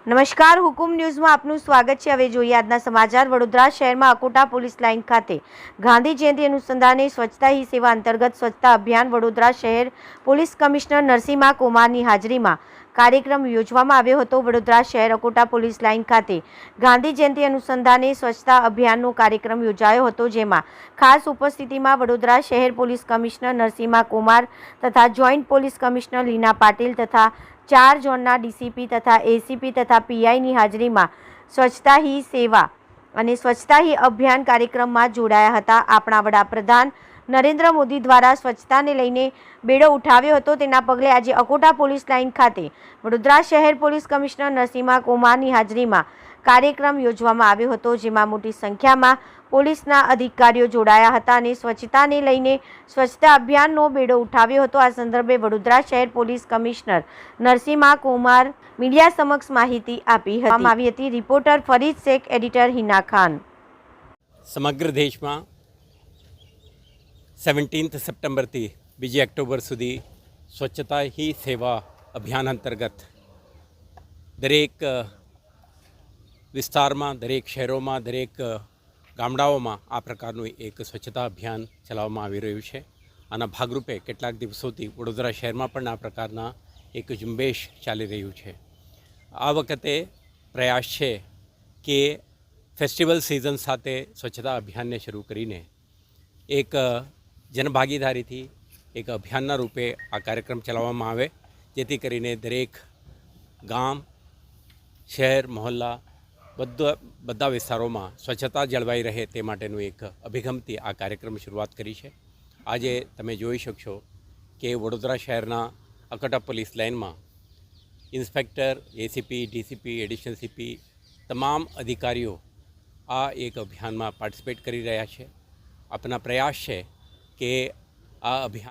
નમસ્કાર, હુકુમ ન્યૂઝમાં આપનું સ્વાગત છે। હવે જોઈએ આજના સમાચાર। વડોદરા શહેરમાં અકોટા પોલીસ લાઇન ખાતે ગાંધી જયંતિ અનુસંધાને સ્વચ્છતા હી સેવા અંતર્ગત સ્વચ્છતા અભિયાન વડોદરા શહેર પોલીસ કમિશનર નરસિંહા કુમારની હાજરીમાં કાર્યક્રમ યોજવામાં આવ્યો હતો। વડોદરા શહેર અકોટા પોલીસ લાઇન ખાતે ગાંધી જયંતિ અનુસંધાને સ્વચ્છતા અભિયાનનો કાર્યક્રમ યોજાયો હતો, જેમાં ખાસ ઉપસ્થિતિમાં વડોદરા શહેર પોલીસ કમિશનર નરસિંહા કુમાર તથા જોઈન્ટ પોલીસ કમિશનર લીના પાટીલ તથા 4 ઝોનના ડીસીપી તથા એસીપી તથા પીઆઈની હાજરીમાં સ્વચ્છતા હી સેવા અને સ્વચ્છતા હી અભિયાન કાર્યક્રમમાં જોડાયા હતા। આપણા વડાપ્રધાન નરેન્દ્ર મોદી દ્વારા સ્વચ્છતાને લઈને બેડો ઉઠાવ્યો હતો, તેના પગલે આજે અકોટા પોલીસ લાઇન ખાતે વડોદરા શહેર પોલીસ કમિશનર નરસિંહા કુમારની હાજરીમાં કાર્યક્રમ યોજવામાં આવ્યો હતો, જેમાં મોટી સંખ્યામાં પોલીસના અધિકારીઓ જોડાયા હતા અને સ્વચ્છતાને લઈને સ્વચ્છતા અભિયાનનો બેડો ઉઠાવ્યો હતો। આ સંદર્ભે વડોદરા શહેર police commissioner Narasimha Kumar media સમક્ષ માહિતી આપી હતી। Reporter Farid Shaikh, editor Hina Khan. સમગ્ર દેશમાં 17 સપ્ટેમ્બરથી 2 ઓક્ટોબર સુધી સ્વચ્છતા હી સેવા અભિયાન અંતર્ગત દરેક વિસ્તારમાં, દરેક શહેરોમાં, દરેક ગામડાઓમાં આ પ્રકારનું એક સ્વચ્છતા અભિયાન ચલાવવામાં આવી રહ્યું છે। આના ભાગરૂપે કેટલાક દિવસોથી વડોદરા શહેરમાં પણ આ પ્રકારના એક ઝુંબેશ ચાલી રહ્યું છે। આ વખતે પ્રયાસ છે કે ફેસ્ટિવલ સિઝન સાથે સ્વચ્છતા અભિયાનને શરૂ કરીને એક જનભાગીદારીથી એક અભિયાનના રૂપે આ કાર્યક્રમ ચલાવવામાં આવે, જેથી કરીને દરેક ગામ, શહેર, મહોલ્લા બધા વિસ્તારોમાં સ્વચ્છતા જળવાઈ રહે તે માટેનું એક અભિગમથી આ કાર્યક્રમ શરૂઆત કરી છે। આજે તમે જોઈ શકશો કે વડોદરા શહેરના અકોટા પોલીસ લાઇનમાં inspector, ACP, DCP, additional CP તમામ અધિકારીઓ આ એક અભિયાનમાં પાર્ટિસિપેટ કરી રહ્યા છે। આપણા પ્રયાસ છે કે આ અભિયાન